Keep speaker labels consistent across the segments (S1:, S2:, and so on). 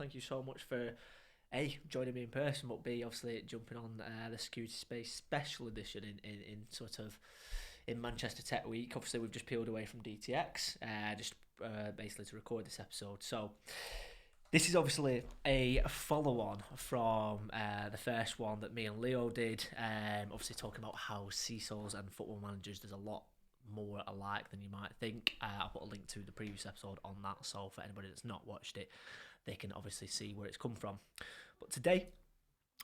S1: thank you so much for A, joining me in person, but B, obviously jumping on the Security Space special edition in sort of in Manchester Tech Week. Obviously, we've just peeled away from DTX, basically to record this episode. So this is obviously a follow-on from the first one that me and Leo did. Obviously talking about how CISOs and football managers, there's a lot more alike than you might think. I'll put a link to the previous episode on that, so for anybody that's not watched it, they can obviously see where it's come from. But today,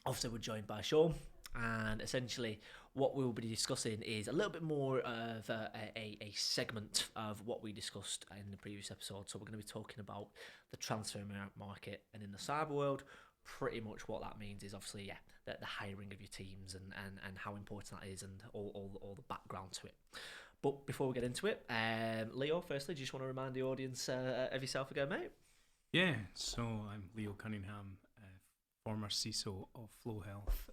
S1: obviously we're joined by Sean, and essentially what we'll be discussing is a little bit more of a segment of what we discussed in the previous episode. So we're going to be talking about the transfer market, and in the cyber world, pretty much what that means is obviously the hiring of your teams and how important that is, and all the background to it. But before we get into it, Leo, firstly, do you just want to remind the audience of yourself again, mate?
S2: Yeah, so I'm Leo Cunningham, former CISO of Flow Health,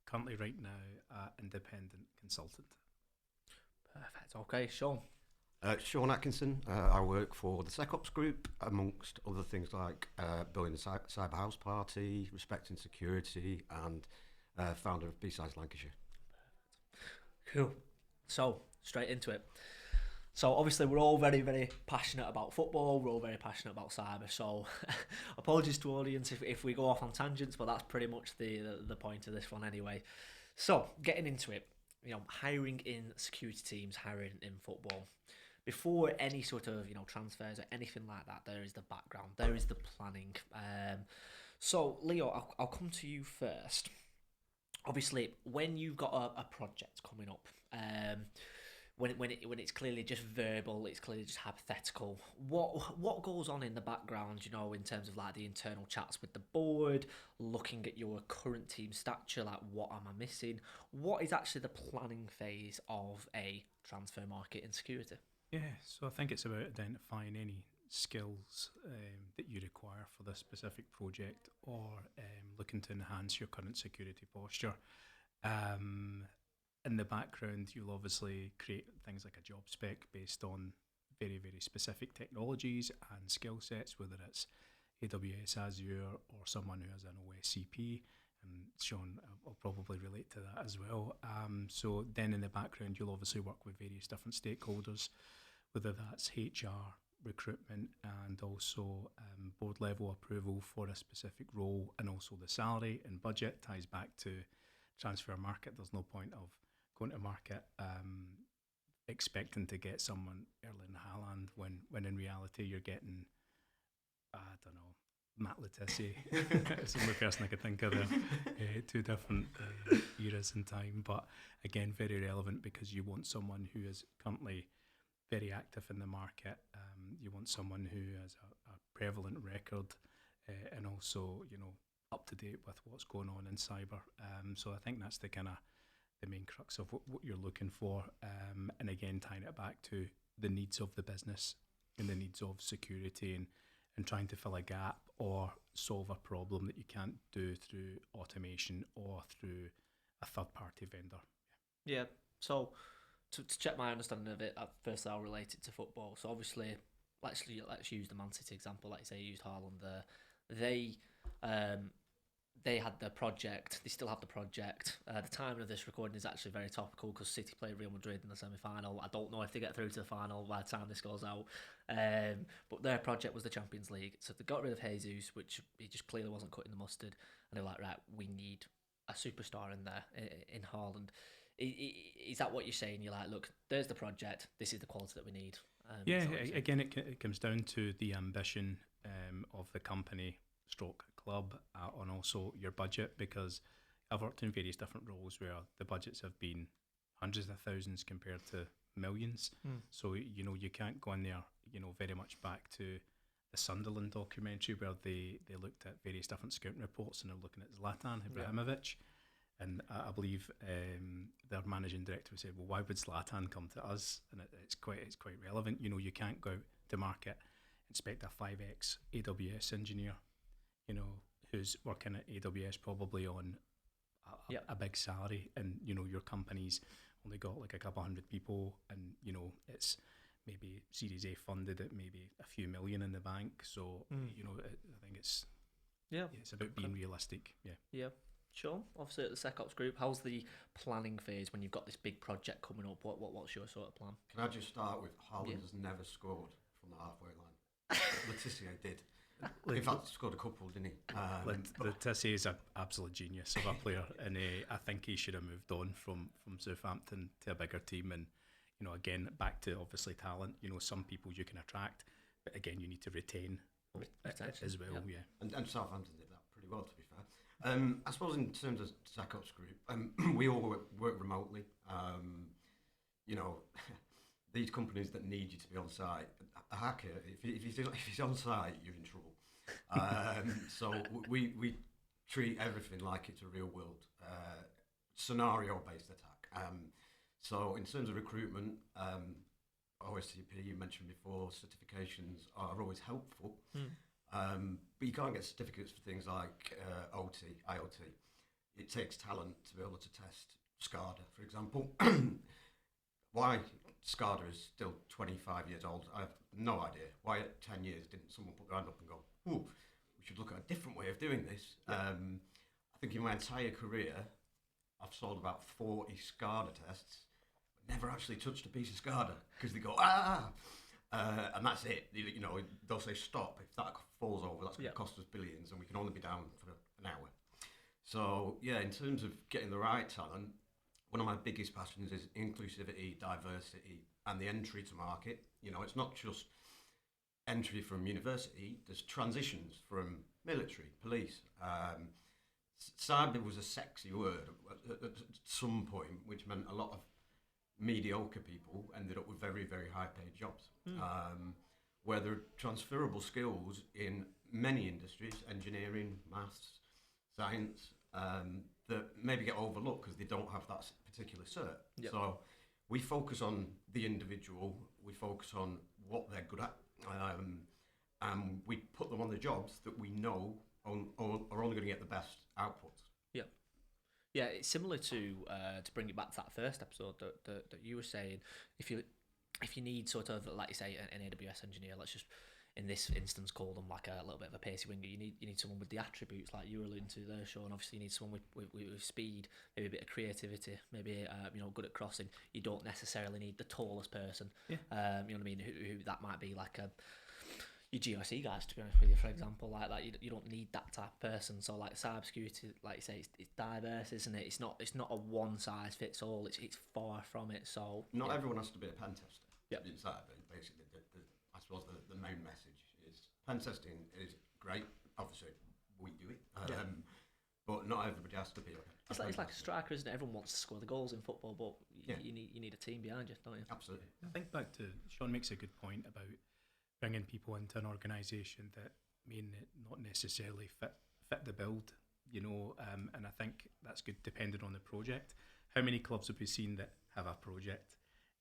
S2: currently right now independent consultant.
S1: Perfect. Okay, Sean.
S3: Sean Atkinson. I work for the SecOps Group, amongst other things like building the cyber house party, respecting security, and founder of B-Sides Lancashire.
S1: Cool. So, straight into it. So obviously we're all very, very passionate about football, we're all very passionate about cyber, so apologies to audience if we go off on tangents, but that's pretty much the point of this one anyway. So, getting into it, hiring in security teams, hiring in football. Before any sort of, transfers or anything like that, there is the background, there is the planning. So, Leo, I'll come to you first. Obviously, when you've got a project coming up, when it's clearly just verbal, it's clearly just hypothetical, what goes on in the background, in terms of like the internal chats with the board, looking at your current team stature, like what am I missing? What is actually the planning phase of a transfer market in security?
S2: Yeah, so I think it's about identifying any skills that you require for this specific project, or looking to enhance your current security posture. In the background, you'll obviously create things like a job spec based on very, very specific technologies and skill sets, whether it's AWS, Azure, or someone who has an OSCP. And Sean will probably relate to that as well. So then in the background, you'll obviously work with various different stakeholders, whether that's HR, recruitment, and also board level approval for a specific role, and also the salary and budget ties back to transfer market. There's no point of going to market expecting to get someone Erling Haaland when in reality you're getting, I don't know, Matt Letizia. It's the only person I could think of there. Two different eras in time, but again very relevant because you want someone who is currently very active in the market. You want someone who has a prevalent record and also up to date with what's going on in cyber. So I think that's the kind of the main crux of what you're looking for, and again tying it back to the needs of the business and the needs of security, and trying to fill a gap or solve a problem that you can't do through automation or through a third-party vendor.
S1: Yeah, so to check my understanding of it, firstly I'll relate it to football. So obviously, let's use the Man City example, like you say, you used Haaland there. They had the project, they still have the project. The timing of this recording is actually very topical because City played Real Madrid in the semi-final. I don't know if they get through to the final by the time this goes out. But their project was the Champions League. So they got rid of Jesus, which he just clearly wasn't cutting the mustard. And they were like, right, we need a superstar in there, in Haaland. Is that what you're saying? You're like, look, there's the project, this is the quality that we need.
S2: Again, it comes down to the ambition of the company stroke club, and also your budget, because I've worked in various different roles where the budgets have been hundreds of thousands compared to millions. So you can't go in there very much back to the Sunderland documentary where they looked at various different scouting reports and they're looking at Zlatan Ibrahimovic. And I believe their managing director said, well, why would Zlatan come to us? And it's quite relevant. You can't go out to market, inspect a 5x AWS engineer, who's working at AWS probably on a big salary, and your company's only got like a couple hundred people, and it's maybe Series A funded at maybe a few million in the bank. So I think it's
S1: Yeah.
S2: It's about being realistic. Yeah.
S1: Yeah. Sure. Obviously, at the SecOps Group, how's the planning phase when you've got this big project coming up? What's your sort of plan?
S3: Can I just start with Haaland
S1: Yeah.
S3: has never scored from the halfway line. Letitia did. In fact, scored a couple, didn't he?
S2: Letitia is an absolute genius of a player, and I think he should have moved on from Southampton to a bigger team. And again, back to obviously talent. Some people you can attract, but again, you need to retain as well. Yeah.
S3: And Southampton did that pretty well, to be fair. I suppose in terms of SecOps Group, we all work remotely. These companies that need you to be on site, a hacker, if he's on site, you're in trouble. So we treat everything like it's a real world scenario-based attack. So in terms of recruitment, OSCP, you mentioned before, certifications are always helpful. But you can't get certificates for things like OT, IoT. It takes talent to be able to test SCADA, for example. Why SCADA is still 25 years old, I have no idea. Why at 10 years didn't someone put their hand up and go, ooh, we should look at a different way of doing this? I think in my entire career, I've sold about 40 SCADA tests, but never actually touched a piece of SCADA because they go, and that's it. They'll say stop. If that falls over, that's going to cost us billions, and we can only be down for an hour. So yeah, in terms of getting the right talent, one of my biggest passions is inclusivity, diversity, and the entry to market. It's not just entry from university. There's transitions from military, police. Cyber was a sexy word at some point, which meant a lot of mediocre people ended up with very, very high-paid jobs, where there are transferable skills in many industries, engineering, maths, science, that maybe get overlooked because they don't have that particular cert.
S1: Yep.
S3: So we focus on the individual, we focus on what they're good at, and we put them on the jobs that we know are only going to get the best outputs.
S1: Yeah. Yeah, it's similar to bring it back to that first episode that you were saying, if you need sort of, like you say, an AWS engineer, let's just in this instance call them like a little bit of a pacey winger. You need someone with the attributes like you were alluding to there, Sean. Obviously, you need someone with speed, maybe a bit of creativity, maybe good at crossing. You don't necessarily need the tallest person.
S2: Yeah.
S1: You know what I mean? Who that might be like your GRC guys, to be honest with you, for example, like that. You don't need that type of person. So like cybersecurity, like you say, it's diverse, isn't it? It's not a one size fits all. It's far from it. So
S3: not everyone has to be a pen tester.
S1: Yep.
S3: Inside, basically, I suppose the main message is pen testing is great. Obviously, we do it, but not everybody has to be.
S1: It's like a striker, isn't it? Everyone wants to score the goals in football, but you need a team behind you, don't you?
S3: Absolutely.
S2: I think back to Sean makes a good point about bringing people into an organisation that may not necessarily fit the build, and I think that's good depending on the project. How many clubs have we seen that have a project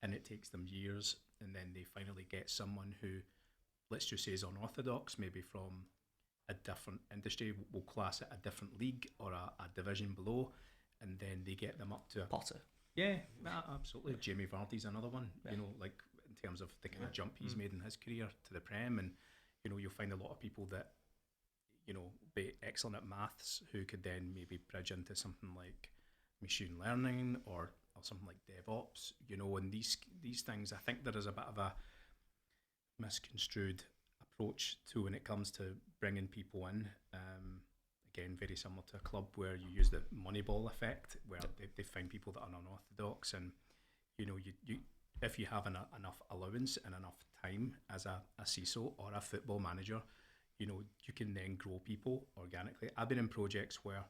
S2: and it takes them years, and then they finally get someone who, let's just say, is unorthodox, maybe from a different industry, we'll class it a different league or a division below, and then they get them up to a
S1: Potter.
S2: Yeah, absolutely. Jamie Vardy's another one, like in terms of the kind of jump he's made in his career to the Prem, and you'll find a lot of people that be excellent at maths who could then maybe bridge into something like machine learning or something like DevOps, and these things. I think there is a bit of a misconstrued approach to when it comes to bringing people in. Again, very similar to a club where you use the Moneyball effect, where they find people that are unorthodox, and you if you have enough allowance and enough time as a CISO or a football manager, you can then grow people organically. I've been in projects where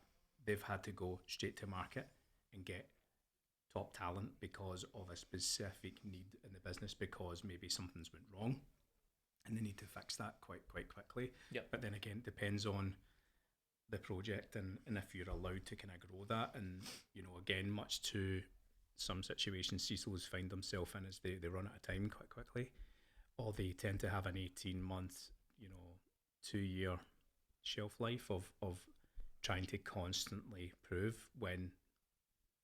S2: they've had to go straight to market and get top talent because of a specific need in the business, because maybe something's went wrong and they need to fix that quite quickly.
S1: Yep.
S2: But then again, it depends on the project and if you're allowed to kind of grow that. And again, much to some situations CISOs find themselves in, as they run out of time quite quickly, or they tend to have an 18-month 2-year shelf life of trying to constantly prove when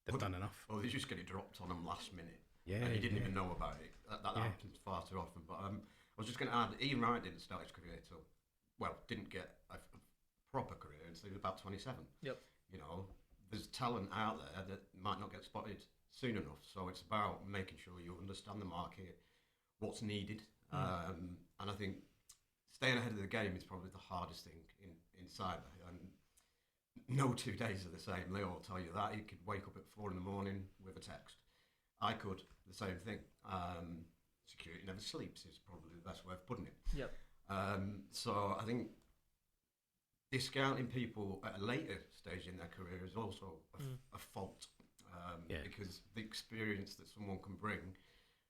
S2: they've done enough.
S3: Or they just get it dropped on them last minute.
S2: Yeah,
S3: and you didn't even know about it. That happens far too often. But I was just going to add, Ian Wright didn't start his career didn't get a proper career until you're about 27.
S1: Yep.
S3: You know, there's talent out there that might not get spotted soon enough. So it's about making sure you understand the market, what's needed, and I think staying ahead of the game is probably the hardest thing in cyber. And no 2 days are the same. Leo will tell you that. He could wake up at 4 in the morning with a text. I could, the same thing. Security never sleeps is probably the best way of putting it.
S1: Yep.
S3: So I think discounting people at a later stage in their career is also a fault, because the experience that someone can bring,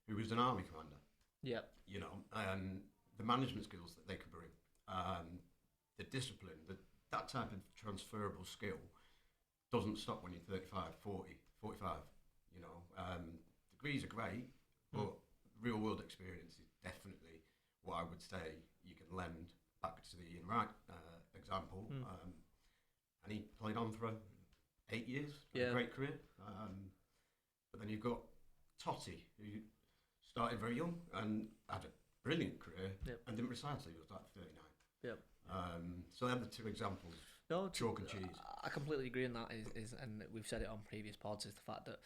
S3: who is an army commander, you know, the management skills that they can bring, the discipline, that type of transferable skill doesn't stop when you're 35, 40, 45. You know, degrees are great, but real world experience is definitely what I would say you can lend back to the Ian Wright example. And he played on for 8 years, a great career. But then you've got Totti, who started very young and had a brilliant career and didn't retire until he was like 39.
S1: Yep.
S3: So they're the two examples.
S1: No,
S3: chalk and cheese.
S1: I completely agree on that. Is and we've said it on previous pods, is the fact that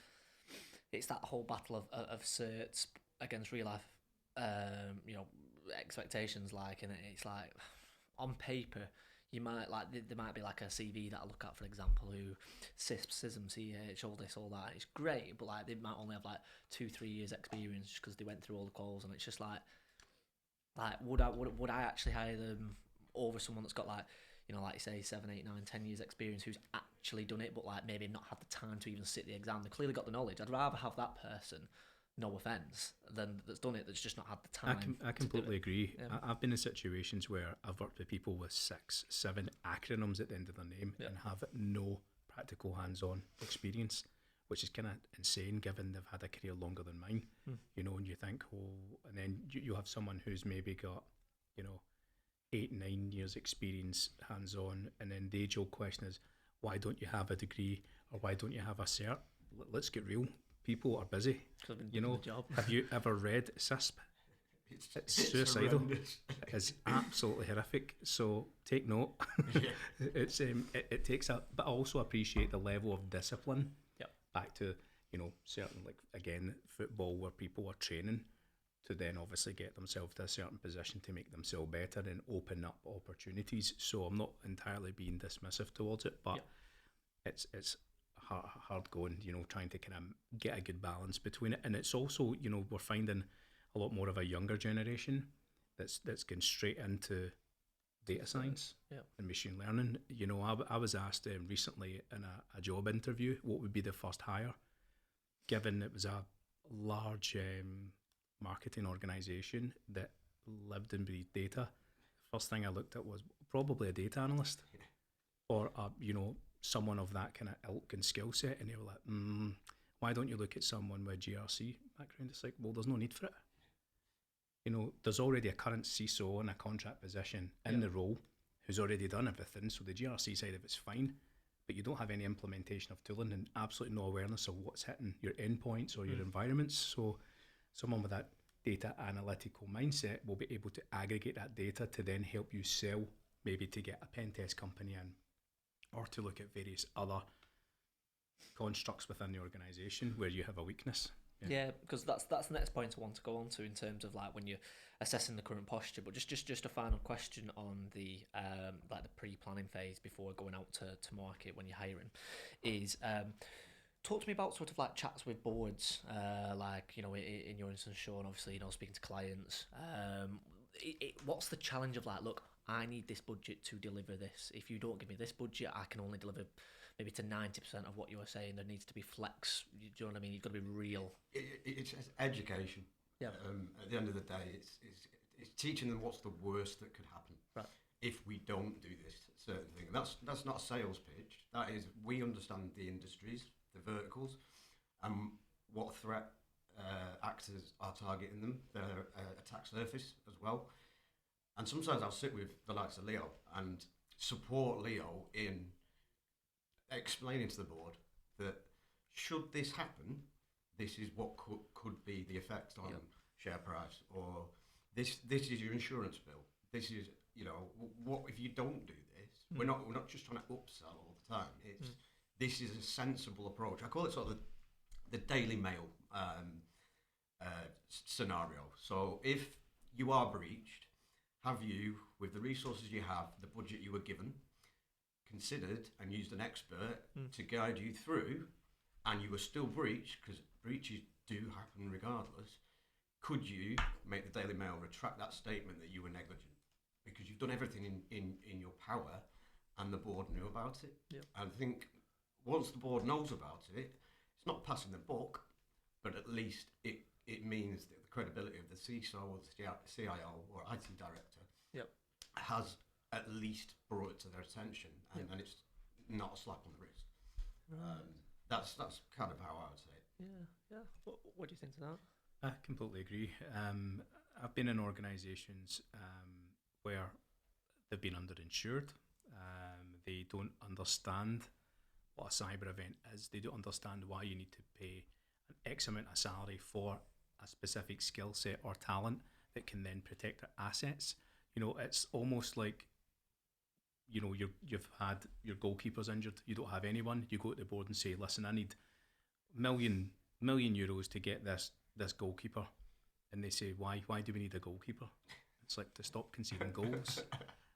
S1: it's that whole battle of certs against real life, you know, expectations. Like, and it's like on paper, you might like there might be like a CV that I look at, for example, who CISP, CISM, CH, all this, all that. It's great, but like they might only have like 2-3 years experience because they went through all the calls, and it's just like would I actually hire them over someone that's got like, you know, like you say, 7, 8, 9, 10 years experience who's actually done it, but like maybe not had the time to even sit the exam. They clearly got the knowledge. I'd rather have that person, no offence, than that's done it, that's just not had the time.
S2: I completely agree. I've been in situations where I've worked with people with 6, 7 acronyms at the end of their name and have no practical hands-on experience, which is kind of insane given they've had a career longer than mine. You know, and you think, oh, and then you have someone who's maybe got, you know, 8, 9 years experience hands-on, and then the age-old question is, why don't you have a degree, or why don't you have a cert? Let's get real. People are busy. You know, have you ever read CISP? It's suicidal. It's absolutely horrific. So take note. It's it takes a, but I also appreciate the level of discipline. Back to, you know, certain, like again, football, where people are training to then obviously get themselves to a certain position to make themselves better and open up opportunities. So I'm not entirely being dismissive towards it, but it's hard going, you know, trying to kind of get a good balance between it. And it's also, you know, we're finding a lot more of a younger generation that's going straight into data science and machine learning. You know, I was asked recently in a job interview what would be the first hire, given it was a large marketing organisation that lived and breathed data. First thing I looked at was probably a data analyst or you know, someone of that kind of ilk and skill set, and they were like, why don't you look at someone with GRC background? It's like, well, there's no need for it. You know, there's already a current CISO in a contract position in the role who's already done everything, so the GRC side of it's fine, but you don't have any implementation of tooling and absolutely no awareness of what's hitting your endpoints or your environments. So someone with that data analytical mindset will be able to aggregate that data to then help you sell, maybe to get a pen test company in, or to look at various other constructs within the organisation where you have a weakness.
S1: Yeah, because that's the next point I want to go on to in terms of like when you're assessing the current posture. But just a final question on the like the pre-planning phase before going out to market when you're hiring is talk to me about sort of like chats with boards, like, you know, in your instance, Sean, obviously, you know, speaking to clients. What's the challenge of like, look, I need this budget to deliver this. If you don't give me this budget, I can only deliver maybe to 90% of what you were saying. There needs to be flex. Do you know what I mean? You've got to be real.
S3: It's education.
S1: Yeah.
S3: At the end of the day, it's teaching them what's the worst that could happen if we don't do this certain thing. And that's not a sales pitch. That is, we understand the industries, the verticals, and what threat actors are targeting them, their attack surface as well. And sometimes I'll sit with the likes of Leo and support Leo in explaining to the board that should this happen, this is what could be the effect on share price, or this is your insurance bill. This is, you know, what if you don't do this, We're not just trying to upsell all the time. This is a sensible approach. I call it sort of the Daily Mail scenario. So if you are breached, have you, with the resources you have, the budget you were given, considered and used an expert to guide you through, and you were still breached, because breaches do happen regardless, could you make the Daily Mail retract that statement that you were negligent? Because you've done everything in your power, and the board knew about it.
S1: Yep.
S3: And I think once the board knows about it, it's not passing the buck, but at least it means that the credibility of the CISO or the CIO or IT director has at least brought it to their attention, and it's not a slap on the wrist. That's kind of how I would say it.
S1: Yeah. What do you think to that?
S2: I completely agree. I've been in organisations where they've been underinsured. They don't understand what a cyber event is. They don't understand why you need to pay an X amount of salary for a specific skill set or talent that can then protect their assets. You know, it's almost like, you know, you've had your goalkeeper's injured. You don't have anyone. You go to the board and say, listen, I need million euros to get this goalkeeper. And they say, why do we need a goalkeeper? It's like to stop conceding goals.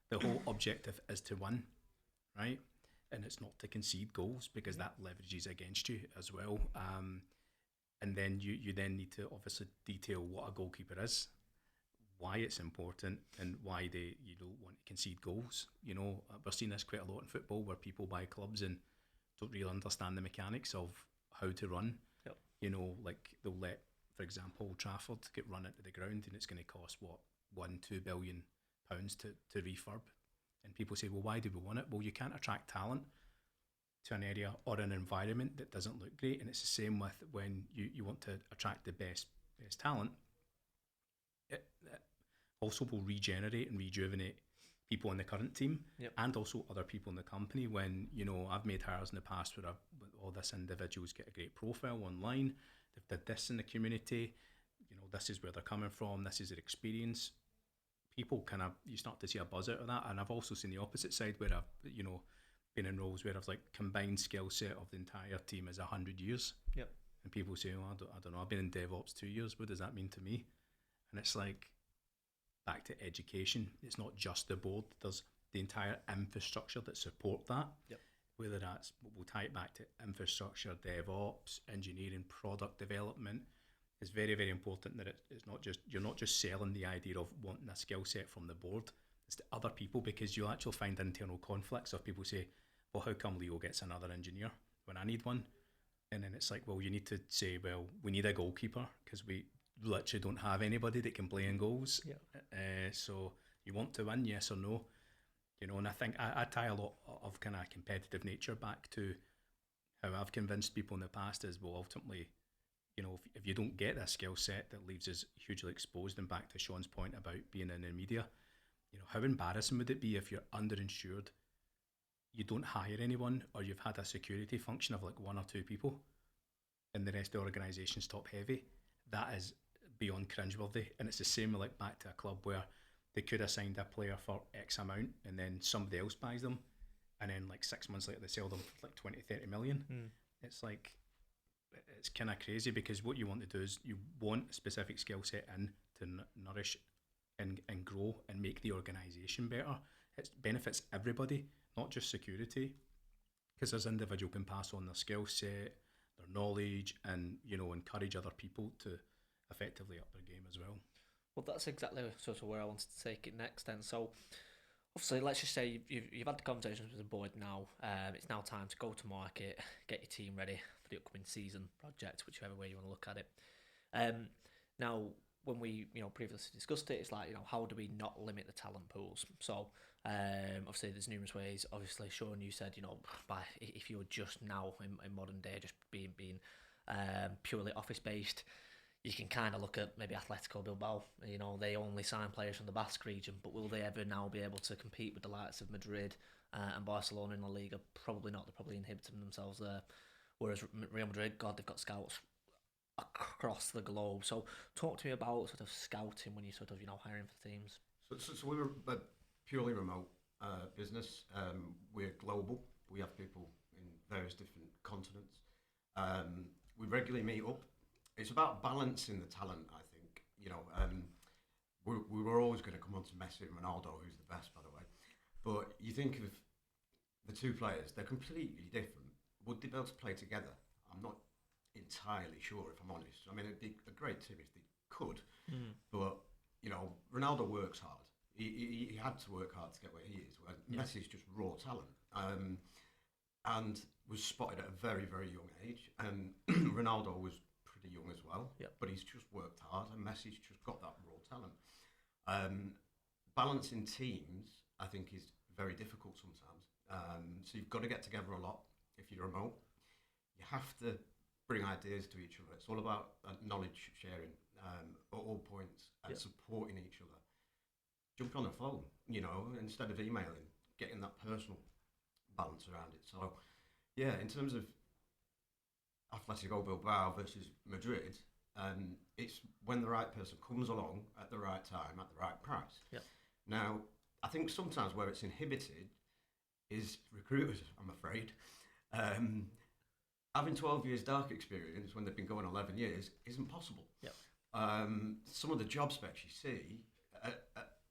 S2: The whole objective is to win, right? And it's not to concede goals, because that leverages against you as well. And then you then need to obviously detail what a goalkeeper is, why it's important, and why you don't want to concede goals. You know, we're seeing this quite a lot in football, where people buy clubs and don't really understand the mechanics of how to run.
S1: Yep.
S2: You know, like they'll let, for example, Old Trafford get run into the ground, and it's going to cost £1-2 billion to refurb. And people say, well, why do we want it? Well, you can't attract talent to an area or an environment that doesn't look great. And it's the same with when you want to attract the best talent. It also will regenerate and rejuvenate people in the current team, and also other people in the company. When, you know, I've made hires in the past where all this individuals get a great profile online, they've did this in the community, you know, this is where they're coming from, this is their experience. People you start to see a buzz out of that. And I've also seen the opposite side, where I've, you know, been in roles where I've like combined skill set of the entire team is 100 years.
S1: Yep.
S2: And people say, oh, I don't know, I've been in DevOps 2 years. What does that mean to me? And it's like, back to education. It's not just the board. There's the entire infrastructure that support that.
S1: Yep.
S2: Whether that's, we'll tie it back to infrastructure, DevOps, engineering, product development. It's very, very important that it's not just, you're not just selling the idea of wanting a skill set from the board. It's to other people, because you'll actually find internal conflicts of people say, well, how come Leo gets another engineer when I need one? And then it's like, well, you need to say, well, we need a goalkeeper because we literally don't have anybody that can play in goals. So you want to win, yes or no? You know, and I think I tie a lot of kind of competitive nature back to how I've convinced people in the past is, well, ultimately, you know, if you don't get a skill set that leaves us hugely exposed, and back to Sean's point about being in the media, you know, how embarrassing would it be if you're underinsured, you don't hire anyone, or you've had a security function of like 1 or 2 people, and the rest of the organisation's top heavy? That is beyond cringeworthy. And it's the same like back to a club where they could have signed a player for X amount, and then somebody else buys them, and then like 6 months later they sell them for like 20-30 million. It's like, it's kind of crazy, because what you want to do is you want a specific skill set in to nourish and grow and make the organisation better. It benefits everybody, not just security, because this individual can pass on their skill set, their knowledge, and, you know, encourage other people to effectively up their game as well.
S1: Well, that's exactly sort of where I wanted to take it next then. So obviously, let's just say you've had the conversations with the board now. It's now time to go to market, get your team ready for the upcoming season project, whichever way you want to look at it. Now, when we previously discussed it, it's like, how do we not limit the talent pools? So obviously there's numerous ways. Obviously, Sean, you said, if you're just now in modern day just being purely office based, you can kind of look at maybe Atletico Bilbao. They only sign players from the Basque region, but will they ever now be able to compete with the likes of Madrid and Barcelona in La Liga? Probably not. They're probably inhibiting themselves there. Whereas Real Madrid, God, they've got scouts across the globe. So talk to me about sort of scouting when you're sort of hiring for teams.
S3: So we were purely remote. business. We're global. We have people in various different continents. We regularly meet up. It's about balancing the talent, I think. We were always going to come on to Messi and Ronaldo, who's the best, by the way. But you think of the two players, they're completely different. Would they be able to play together? I'm not entirely sure, if I'm honest. I mean, it'd be a great team if they could. But, Ronaldo works hard. He had to work hard to get where he is. Where Messi's just raw talent. And was spotted at a very, very young age. And Ronaldo was pretty young as well. But he's just worked hard, and Messi's just got that raw talent. Balancing teams, I think, is very difficult sometimes. So you've got to get together a lot if you're remote. You have to bring ideas to each other. It's all about knowledge sharing at all points and supporting each other. Jump on the phone, instead of emailing, getting that personal balance around it. So, in terms of Atletico Bilbao versus Madrid, it's when the right person comes along at the right time, at the right price. Now, I think sometimes where it's inhibited is recruiters, I'm afraid. Having 12 years dark experience when they've been going 11 years isn't possible. Some of the job specs you see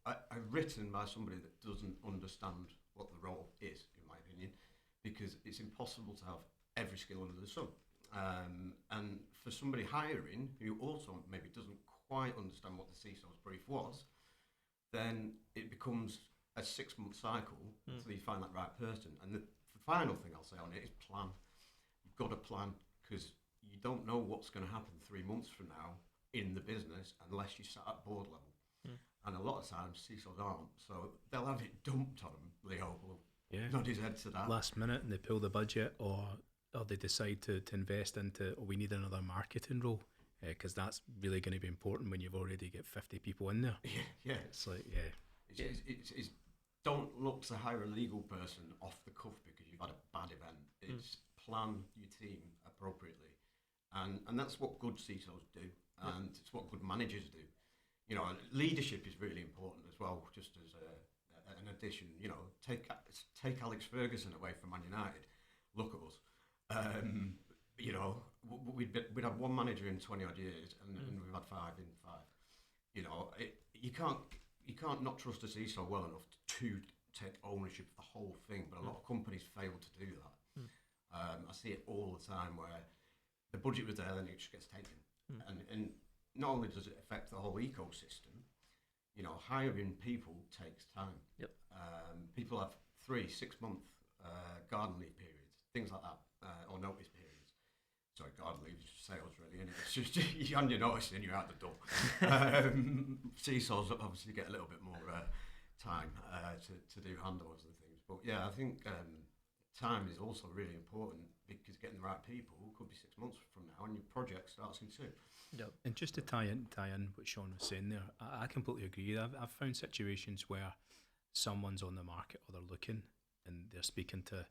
S3: are written by somebody that doesn't understand what the role is, in my opinion, because it's impossible to have every skill under the sun. And for somebody hiring who also maybe doesn't quite understand what the CISO's brief was, then it becomes a 6-month cycle until you find that right person. And the final thing I'll say on it is plan. You've got to plan, because you don't know what's going to happen 3 months from now in the business unless you sat at board level. And a lot of times CISOs aren't, so they'll have it dumped on them. Leo will nod his head to that.
S2: Last minute, and they pull the budget, or they decide to invest into, we need another marketing role, because that's really going to be important when you've already got 50 people in there. It's like,
S3: It's don't look to hire a legal person off the cuff because you've had a bad event. It's plan your team appropriately. And that's what good CISOs do, and it's what good managers do. Leadership is really important as well, just as an addition. Take Alex Ferguson away from Man United. Look at us. We'd have one manager in 20 odd years, and we've had 5 in 5. You can't not trust a CISO well enough to take ownership of the whole thing. But a lot of companies fail to do that. I see it all the time where the budget was there and it just gets taken. And not only does it affect the whole ecosystem, hiring people takes time. People have 3-6 month garden leave periods, things like that, or notice periods. Sorry, garden leave is just sales really, and it's just you hand your notice and you're out the door. CISOs obviously get a little bit more time to do handovers and things, but I think time is also really important, because getting the right people could be 6 months from now and your project starts in 2.
S2: And just to tie in what Sean was saying there, I completely agree. I've found situations where someone's on the market or they're looking, and they're speaking to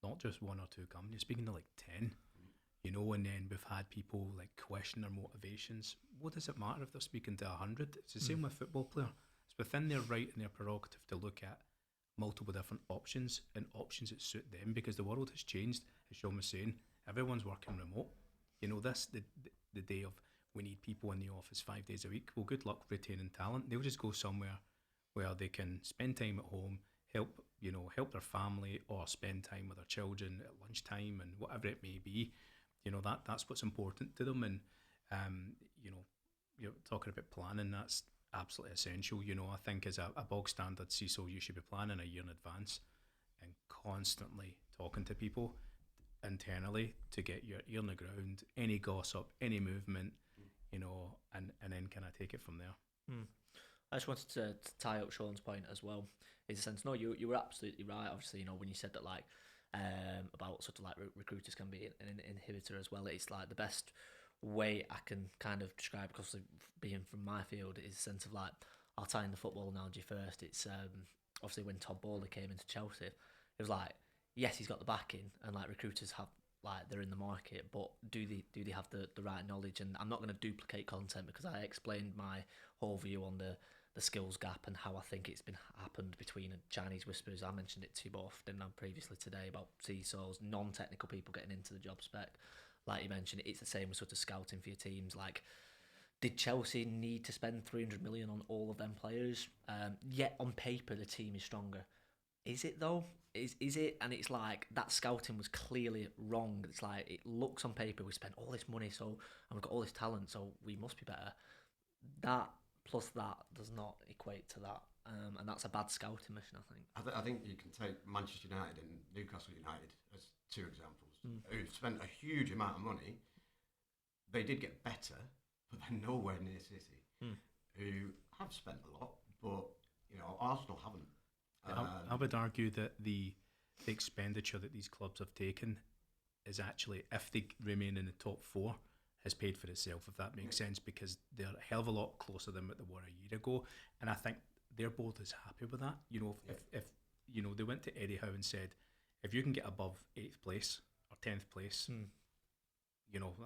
S2: not just 1 or 2 companies, speaking to like 10. And then we've had people like question their motivations. What does it matter if they're speaking to 100? It's the same with football player. It's within their right and their prerogative to look at multiple different options, and options that suit them, because the world has changed. As Sean was saying, everyone's working remote. The day of we need people in the office 5 days a week. Well, good luck retaining talent. They'll just go somewhere where they can spend time at home, help their family, or spend time with their children at lunchtime, and whatever it may be. That's what's important to them. And you're talking about planning. That's absolutely essential. I think as a bog standard CISO, you should be planning a year in advance and constantly talking to people internally to get your ear on the ground, any gossip, any movement, and then kind of take it from there.
S1: I just wanted to tie up Sean's point as well. In a sense, no, you were absolutely right. Obviously, when you said that, like, about sort of like recruiters can be an inhibitor as well. It's like the best way I can kind of describe, because being from my field, is a sense of like, I'll tie in the football analogy first. It's obviously when Todd Bowley came into Chelsea, it was like, yes, he's got the backing, and like recruiters have, like, they're in the market, but do they have the right knowledge? And I'm not going to duplicate content, because I explained my whole view on the the skills gap and how I think it's been happened between Chinese whispers. I mentioned it to you both, didn't I, previously today, about CISOs, non-technical people getting into the job spec. Like you mentioned, it's the same with sort of scouting for your teams. Like, did Chelsea need to spend 300 million on all of them players? Yet on paper the team is stronger. Is it though? Is it? And it's like that scouting was clearly wrong. It's like it looks on paper we spent all this money, so and we've got all this talent, so we must be better. That plus that does not equate to that, and that's a bad scouting mission, I think.
S3: I think you can take Manchester United and Newcastle United as two examples who've spent a huge amount of money. They did get better, but they're nowhere near City, who have spent a lot, but Arsenal haven't.
S2: I would argue that the expenditure that these clubs have taken is actually, if they remain in the top four, has paid for itself, if that makes sense, because they're a hell of a lot closer than what they were a year ago, and I think their board is happy with that. If they went to Eddie Howe and said, if you can get above 8th place or 10th place,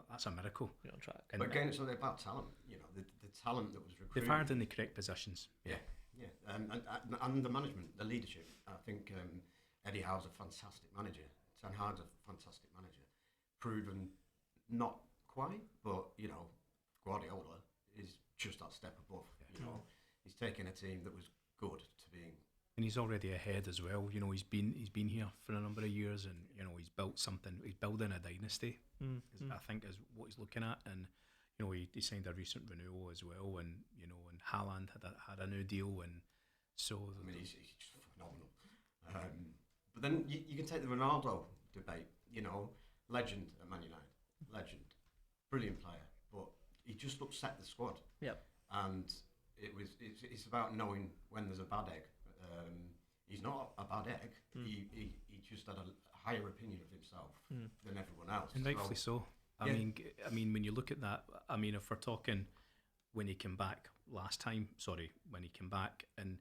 S2: that's a miracle.
S1: You're on track.
S3: But again, it's only about talent. The talent that was recruited.
S2: They've hired in the correct positions.
S3: Yeah. And the management, the leadership. I think Eddie Howe's a fantastic manager. Ten Hag's a fantastic manager. Proven not quite, but Guardiola is just that step above. He's taken a team that was good to being.
S2: And he's already ahead as well. He's been here for a number of years, and he's built something. He's building a dynasty. I think is what he's looking at, and he signed a recent renewal as well, and and Haaland had a new deal, and so
S3: he's just phenomenal. But then you can take the Ronaldo debate. Legend at Man United, legend, brilliant player, but he just upset the squad.
S1: Yep.
S3: And it's about knowing when there's a bad egg. He's not a bad egg. He just had a higher opinion of himself than everyone else,
S2: and rightfully so. I mean, when you look at that, if we're talking when he came back and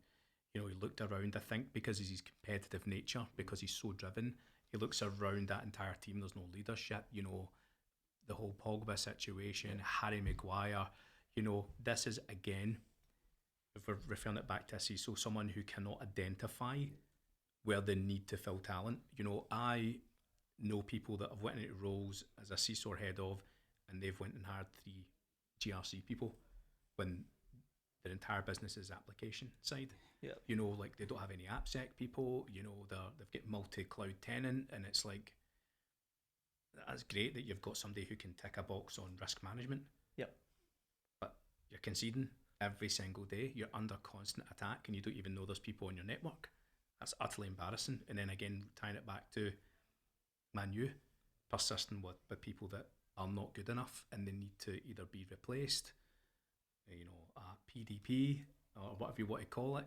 S2: he looked around, I think because of his competitive nature, because he's so driven, he looks around that entire team. There's no leadership. The whole Pogba situation, Harry Maguire. This is, again, if we're referring it back to a CISO, someone who cannot identify where they need to fill talent. I know people that have went into roles as a CISO or head of, and they've went and hired 3 GRC people when their entire business is application side.
S1: Yeah.
S2: Like they don't have any AppSec people. They've got multi-cloud tenant, and it's like, that's great that you've got somebody who can tick a box on risk management.
S1: Yep.
S2: But you're conceding every single day. You're under constant attack, and you don't even know there's people on your network. That's utterly embarrassing. And then again, tying it back to Man U, persisting with people that are not good enough, and they need to either be replaced, PDP or whatever you want to call it.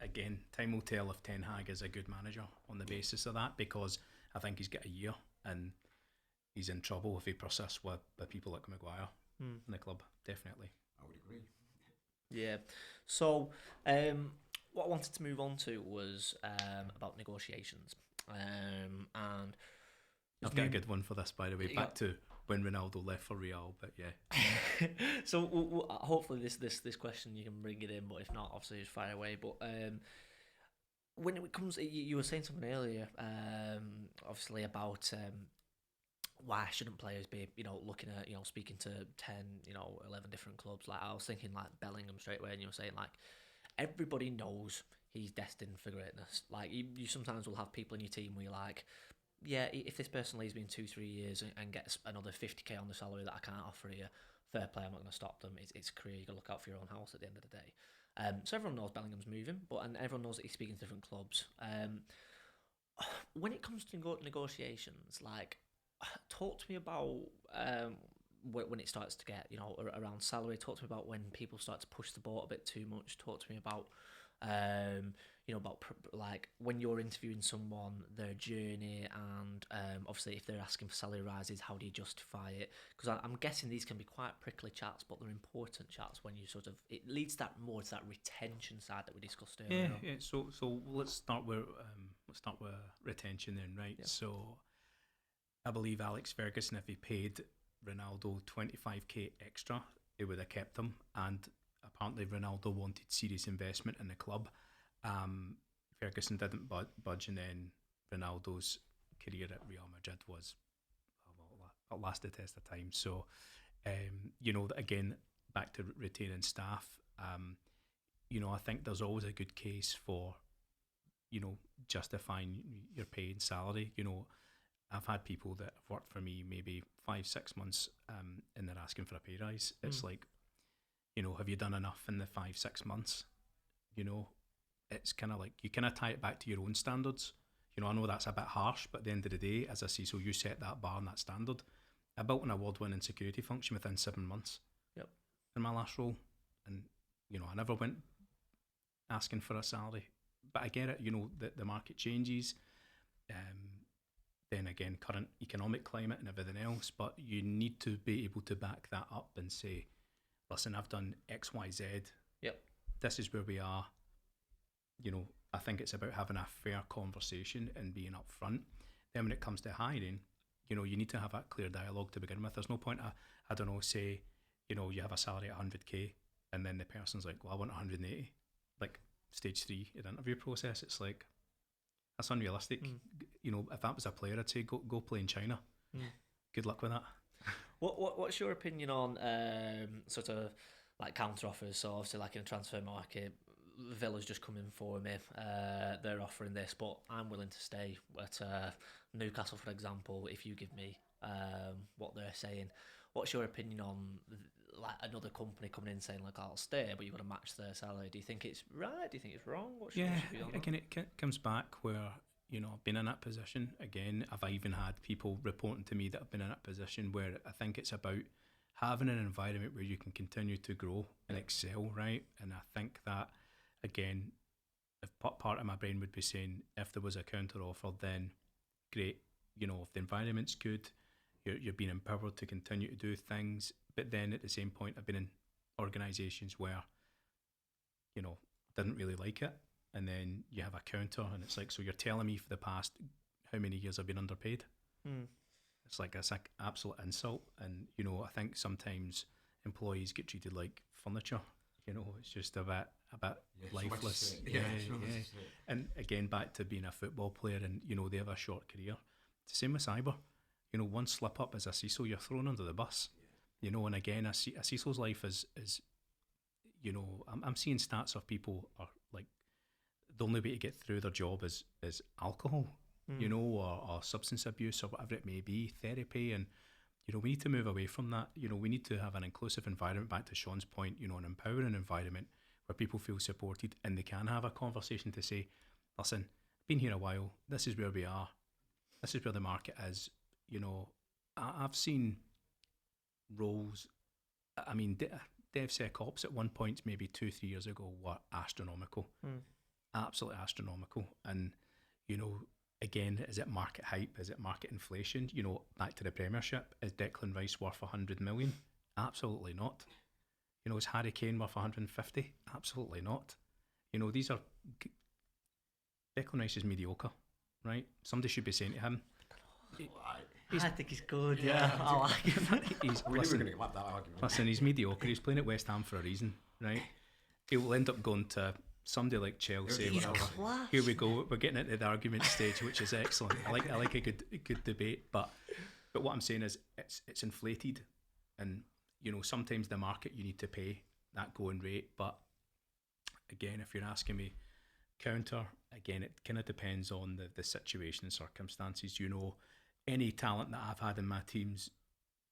S2: Again, time will tell if Ten Hag is a good manager on the basis of that, because I think he's got a year and he's in trouble if he persists with people like Maguire in the club. Definitely.
S3: I would agree.
S1: Yeah. So what I wanted to move on to was about negotiations. And
S2: I've got a good one for this, by the way. Back to when Ronaldo left for Real, but yeah.
S1: So we'll, hopefully this question you can bring it in, but if not, obviously just fire away. But when it comes, you were saying something earlier, obviously about why shouldn't players be, looking at, speaking to 10, 11 different clubs. Like I was thinking like Bellingham straight away, and you were saying like everybody knows he's destined for greatness. Like you sometimes will have people in your team where you're like, yeah, if this person leaves me in 2-3 years and gets another 50k on the salary that I can't offer here, fair play, I'm not going to stop them. It's a career, you got to look out for your own house at the end of the day. So everyone knows Bellingham's moving, and everyone knows that he's speaking to different clubs. When it comes to negotiations, like, talk to me about when it starts to get, around salary. Talk to me about when people start to push the boat a bit too much. Talk to me about, like when you're interviewing someone, their journey, and obviously if they're asking for salary rises, how do you justify it? Because I'm guessing these can be quite prickly chats, but they're important chats when you it leads that more to that retention side that we discussed earlier.
S2: Yeah. So let's start with retention then, right? Yeah. So I believe Alex Ferguson, if he paid Ronaldo 25k extra, he would have kept him, and apparently Ronaldo wanted serious investment in the club. Ferguson didn't budge, and then Ronaldo's career at Real Madrid was, well, it lasted the test of time. So, again, back to retaining staff, I think there's always a good case for, justifying your pay and salary. I've had people that have worked for me maybe 5-6 months, and they're asking for a pay rise. It's like, have you done enough in the 5-6 months? It's kind of like you kind of tie it back to your own standards. I know that's a bit harsh, but at the end of the day, as I see, so you set that bar and that standard. I built an award-winning security function within 7 months.
S1: Yep.
S2: In my last role, and I never went asking for a salary. But I get it. The market changes. Then again, current economic climate and everything else. But you need to be able to back that up and say, listen, I've done X, Y, Z.
S1: Yep.
S2: This is where we are. I think it's about having a fair conversation and being upfront. Then when it comes to hiring, you need to have that clear dialogue to begin with. There's no point, say, you have a salary at 100k and then the person's like, well, I want 180. Like stage 3 in the interview process, it's like, that's unrealistic. If that was a player, I'd say go play in China. Good luck with that.
S1: What's your opinion on sort of like counter offers? So obviously, like in a transfer market, Villa's just come in for me. They're offering this, but I'm willing to stay at Newcastle, for example. If you give me what they're saying, what's your opinion on like another company coming in saying like I'll stay, but you've got to match their salary? Do you think it's right? Do you think it's wrong? What's your view on that?
S2: Again, it comes back where I've been in that position. Again, I've even had people reporting to me that have been in that position where I think it's about having an environment where you can continue to grow and excel, right? And I think that, again, if part of my brain would be saying if there was a counter offer, then great. If the environment's good, you're being empowered to continue to do things. But then at the same point, I've been in organisations where, didn't really like it. And then you have a counter and it's like, so you're telling me for the past how many years I've been underpaid? It's like an absolute insult. And, I think sometimes employees get treated like furniture. It's just a bit lifeless. Yeah. And again, back to being a football player and, they have a short career. It's the same with cyber. One slip up as a CISO, you're thrown under the bus. And again, a CISO's life is I'm seeing stats of people are like, the only way to get through their job is alcohol, or substance abuse or whatever it may be, therapy. And, we need to move away from that. We need to have an inclusive environment, back to Sean's point, an empowering environment where people feel supported and they can have a conversation to say, listen, been here a while, this is where we are, this is where the market is. I've seen roles, DevSecOps at one point, maybe 2-3 years ago, were astronomical. Absolutely astronomical. And, again, is it market hype? Is it market inflation? Back to the Premiership, is Declan Rice worth 100 million? Absolutely not. Is Harry Kane worth 150? Absolutely not. These are... Declan Rice is mediocre, right? Somebody should be saying to him...
S1: I think he's good, yeah. I like him.
S2: Listen, he's mediocre. He's playing at West Ham for a reason, right? He will end up going to somebody like Chelsea. Here we go. We're getting into the argument stage, which is excellent. I like a good debate, but what I'm saying is it's inflated, and sometimes the market you need to pay that going rate. But again, if you're asking me counter, again, it kind of depends on the situation and circumstances. Any talent that I've had in my teams,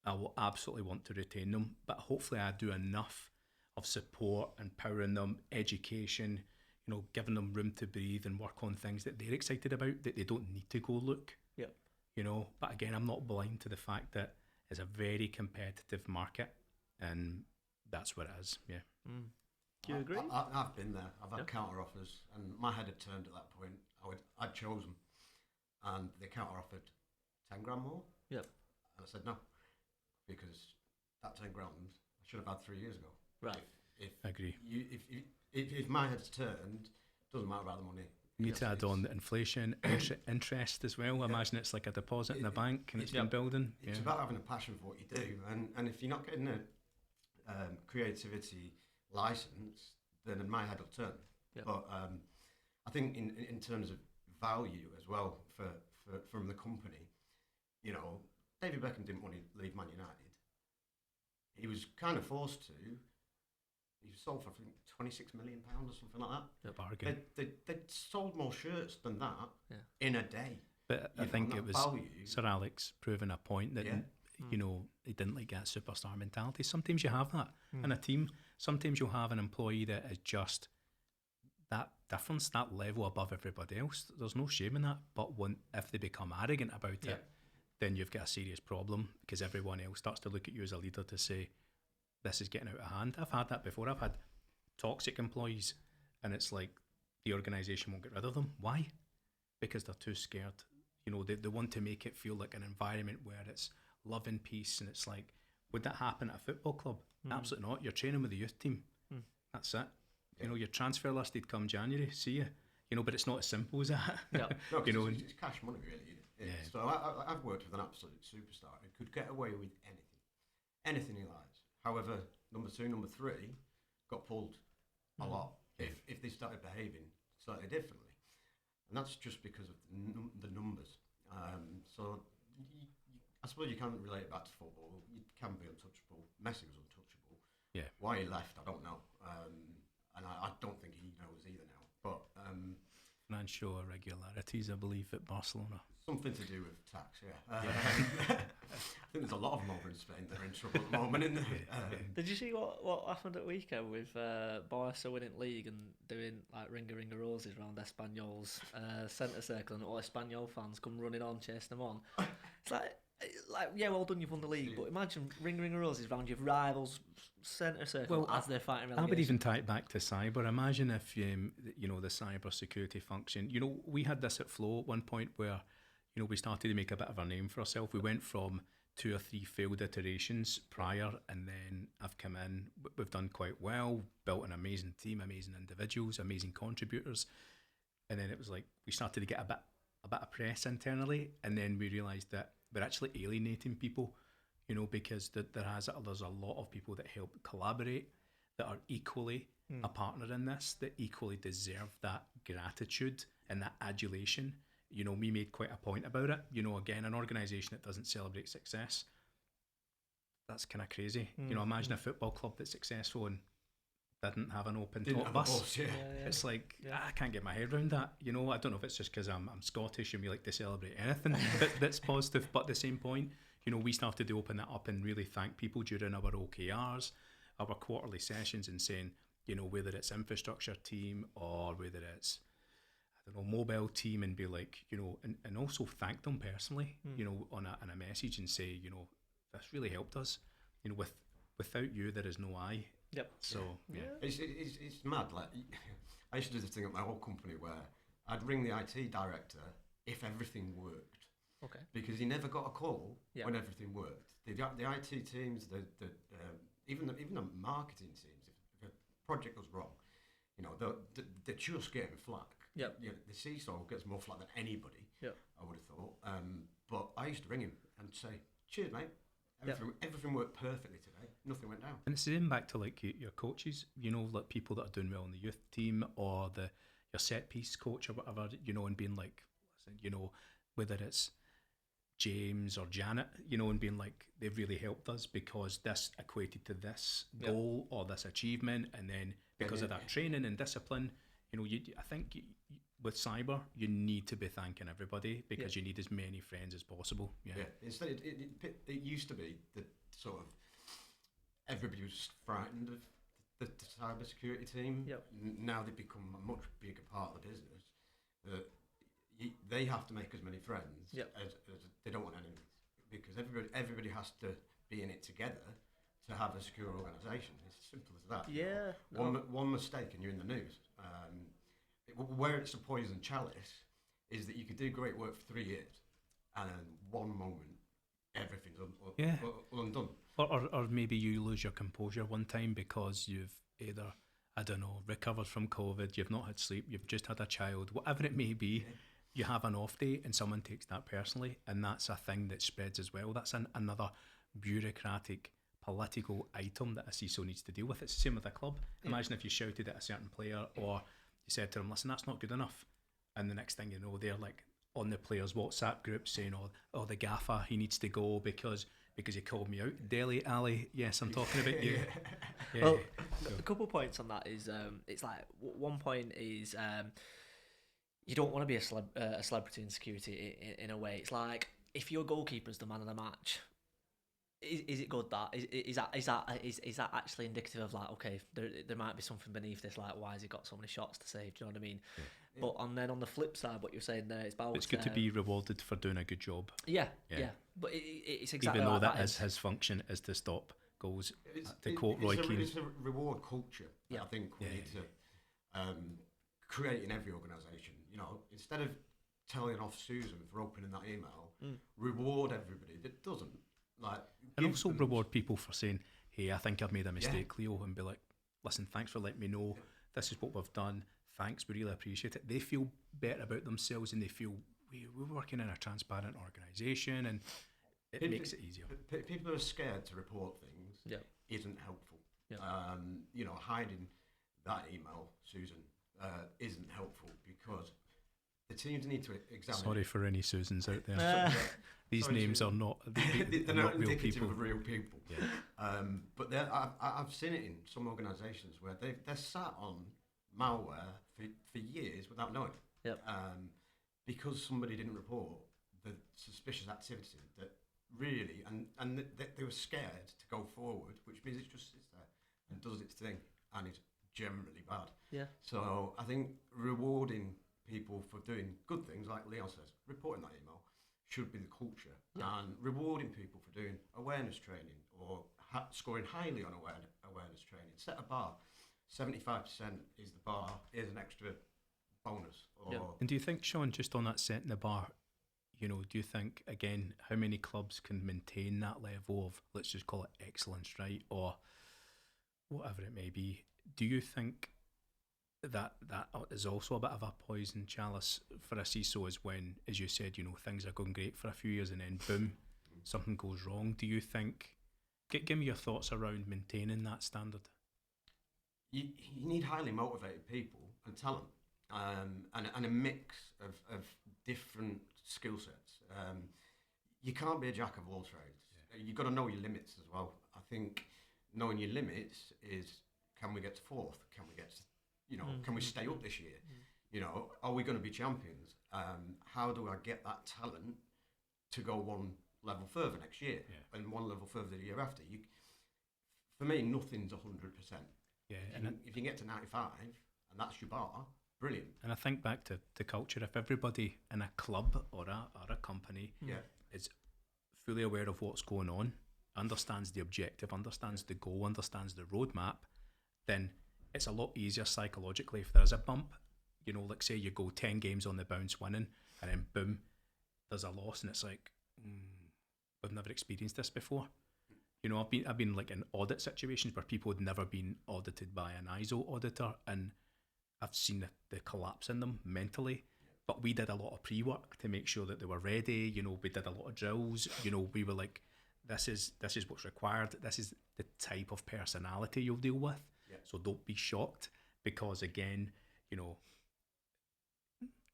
S2: I will absolutely want to retain them, but hopefully I do enough of support, empowering them, education, giving them room to breathe and work on things that they're excited about, that they don't need to go look.
S1: Yep.
S2: But again, I'm not blind to the fact that it's a very competitive market, and that's what it is. Yeah.
S1: Do you agree?
S3: I've been there. I've had counter offers, and my head had turned at that point. I'd chosen, and they counter offered 10 grand more.
S1: Yep.
S3: And I said no, because that 10 grand I should have had 3 years ago.
S1: Right.
S2: I agree.
S3: If my head's turned, doesn't matter about the money.
S2: You need to add on the inflation, interest as well. I imagine it's like a deposit in the bank, and it's been building.
S3: It's about having a passion for what you do, and if you're not getting the creativity license, then my head will turn.
S1: Yep.
S3: But I think in terms of value as well from the company, you know, David Beckham didn't want to leave Man United. He was kind of forced to. He was sold for, I think, £26 million or something like that.
S2: A bargain.
S3: They sold more shirts than that
S1: Yeah.
S3: in a day.
S2: But I think it was Sir Alex proving a point that, you know, he didn't like that superstar mentality. Sometimes you have that in a team. Sometimes you'll have an employee that is just that difference, that level above everybody else. There's no shame in that. But if they become arrogant about it, then you've got a serious problem, because everyone else starts to look at you as a leader to say, this is getting out of hand. I've had that before. I've had toxic employees, and it's like the organisation won't get rid of them. Why? Because they're too scared. You know, they want to make it feel like an environment where it's love and peace, and it's like, would that happen at a football club? Absolutely not. You're training with the youth team. That's it. You know, your transfer listed come January. See you. You know, but it's not as simple as that.
S3: No,
S2: you know,
S3: it's cash money, really. So I've worked with an absolute superstar who could get away with anything he likes. However, number 2, number 3 got pulled a lot if they started behaving slightly differently, and that's just because of the numbers. So I suppose you can't relate it back to football. You can be untouchable. Messi was untouchable. Yeah. Why he left, I don't know, and I don't think he knows either now. But
S2: financial irregularities, I believe, at Barcelona.
S3: Something to do with tax, I think there's a lot of them over in Spain that are in trouble at the moment, isn't there?
S1: Did you see what happened at weekend with Barca winning league and doing like Ringa Roses around Espanyol's centre circle, and all Espanyol fans come running on, chasing them on? It's like yeah, well done, you've won the league, but imagine Ringa Roses around your rivals' centre circle as they're fighting relegation.
S2: I would even tie it back to cyber. Imagine if you know, the cyber security function. You know, we had this at Flow at one point where, you know, we started to make a bit of a name for ourselves. We went from 2 or 3 failed iterations prior, and then I've come in. We've done quite well, built an amazing team, amazing individuals, amazing contributors, and then it was like we started to get a bit of press internally, and then we realised that we're actually alienating people, you know, because there's a lot of people that help collaborate that are equally a partner in this, that equally deserve that gratitude and that adulation. You know, we made quite a point about it. You know, again, an organisation that doesn't celebrate success, that's kind of crazy. You know, imagine a football club that's successful and didn't have an open top bus. It's like, I can't get my head around that. You know, I don't know if it's just because I'm Scottish and we like to celebrate anything that's positive. But at the same point, you know, we started to open that up and really thank people during our OKRs, our quarterly sessions, and saying, you know, whether it's infrastructure team or whether it's, I don't know, mobile team, and be like, you know, and also thank them personally, you know, on a message, and say, you know, this really helped us. You know, without you, there is no I.
S1: Yep.
S2: So
S3: it's mad. Like, I used to do this thing at my old company where I'd ring the IT director if everything worked.
S1: Okay.
S3: Because he never got a call when everything worked. The IT teams, even the marketing teams, if a project goes wrong, you know, they're just getting flack.
S1: Yep.
S3: You know, the CISO gets more flack than anybody.
S1: Yep.
S3: I would have thought. But I used to ring him and say, "Cheers, mate. Everything worked perfectly today. Nothing went down."
S2: And it's the same back to like your coaches, you know, like people that are doing well in the youth team, or your set piece coach or whatever, you know, and being like, listen, you know, whether it's James or Janet, you know, and being like, they've really helped us because this equated to this goal or this achievement, and then because of that training and discipline, you know, I think with cyber, you need to be thanking everybody because you need as many friends as possible.
S3: Instead, it used to be that sort of everybody was frightened of the cyber security team. Now they've become a much bigger part of the business. They have to make as many friends as they don't want enemies, because everybody has to be in it together to have a secure organisation. It's as simple as that.
S1: Yeah.
S3: One mistake and you're in the news. Where it's a poison chalice is that you could do great work for 3 years, and then one moment everything's undone.
S2: Or maybe you lose your composure one time because you've either, I don't know, recovered from COVID, you've not had sleep, you've just had a child, whatever it may be. You have an off day and someone takes that personally, and that's a thing that spreads as well. That's another bureaucratic political item that a CISO needs to deal with. It's the same with a club. Imagine if you shouted at a certain player, or you said to them, listen, that's not good enough. And the next thing you know, they're like on the players' WhatsApp group saying, oh, the gaffer, he needs to go because he called me out. Dele Alli, yes, I'm talking about you. Yeah.
S1: Well, a couple of points on that is, it's like, one point is, you don't want to be a celebrity in security in a way. It's like, if your goalkeeper's the man of the match, is it good that is that actually indicative of like, okay, there might be something beneath this, like why has he got so many shots to save? Do you know what I mean? Yeah. But then on the flip side, what you're saying there is about,
S2: it's good to be rewarded for doing a good job.
S1: Yeah. But it's exactly
S2: even though
S1: like
S2: that is his function, is to stop goals. To quote
S3: Roy
S2: Keane,
S3: it's a reward culture. Yeah. I think we need to create in every organisation. You know, instead of telling off Susan for opening that email, reward everybody that doesn't. Like,
S2: and also reward people for saying, hey, I think I've made a mistake, Leo, and be like, listen, thanks for letting me know. This is what we've done. Thanks, we really appreciate it. They feel better about themselves, and they feel we're working in a transparent organisation, and it makes it easier.
S3: People are scared to report things isn't helpful. Yeah. You know, hiding that email, Susan, isn't helpful, because the teams need to examine.
S2: Sorry for any Susans out there. These names are not.
S3: They're not
S2: real
S3: indicative
S2: people.
S3: of real people.
S2: Yeah.
S3: But I've seen it in some organisations where they're sat on malware for years without knowing.
S1: Yep.
S3: Because somebody didn't report the suspicious activity that really, and they were scared to go forward, which means it just sits there and does its thing, and it's generally bad.
S1: Yeah.
S3: So I think rewarding people for doing good things, like Leon says, reporting that email, should be the culture, and rewarding people for doing awareness training or scoring highly on awareness training. Set a bar. 75% is the bar. Here's an extra bonus.
S2: And do you think, Sean, just on that setting the bar, you know, do you think, again, how many clubs can maintain that level of, let's just call it excellence, right, or whatever it may be? Do you think that is also a bit of a poison chalice for a CISO, is when, as you said, you know, things are going great for a few years and then boom, something goes wrong? Do you think, give me your thoughts around maintaining that standard?
S3: You need highly motivated people and talent, and a mix of different skill sets. You can't be a jack of all trades. You've got to know your limits as well. I think knowing your limits is, can we get to fourth? Can we get to, you know, can we stay up this year? You know, are we going to be champions? How do I get that talent to go one level further next year and one level further the year after? For me, nothing's 100%.
S2: Yeah,
S3: if you get to 95 and that's your bar, brilliant.
S2: And I think back to culture. If everybody in a club or a company is fully aware of what's going on, understands the objective, understands the goal, understands the roadmap, then it's a lot easier psychologically if there is a bump. You know, like say you go 10 games on the bounce winning, and then boom, there's a loss, and it's like, we've never experienced this before. You know, I've been like in audit situations where people had never been audited by an ISO auditor, and I've seen the collapse in them mentally. But we did a lot of pre-work to make sure that they were ready. You know, we did a lot of drills. You know, we were like, this is what's required. This is the type of personality you'll deal with. Yeah. So don't be shocked, because again, you know,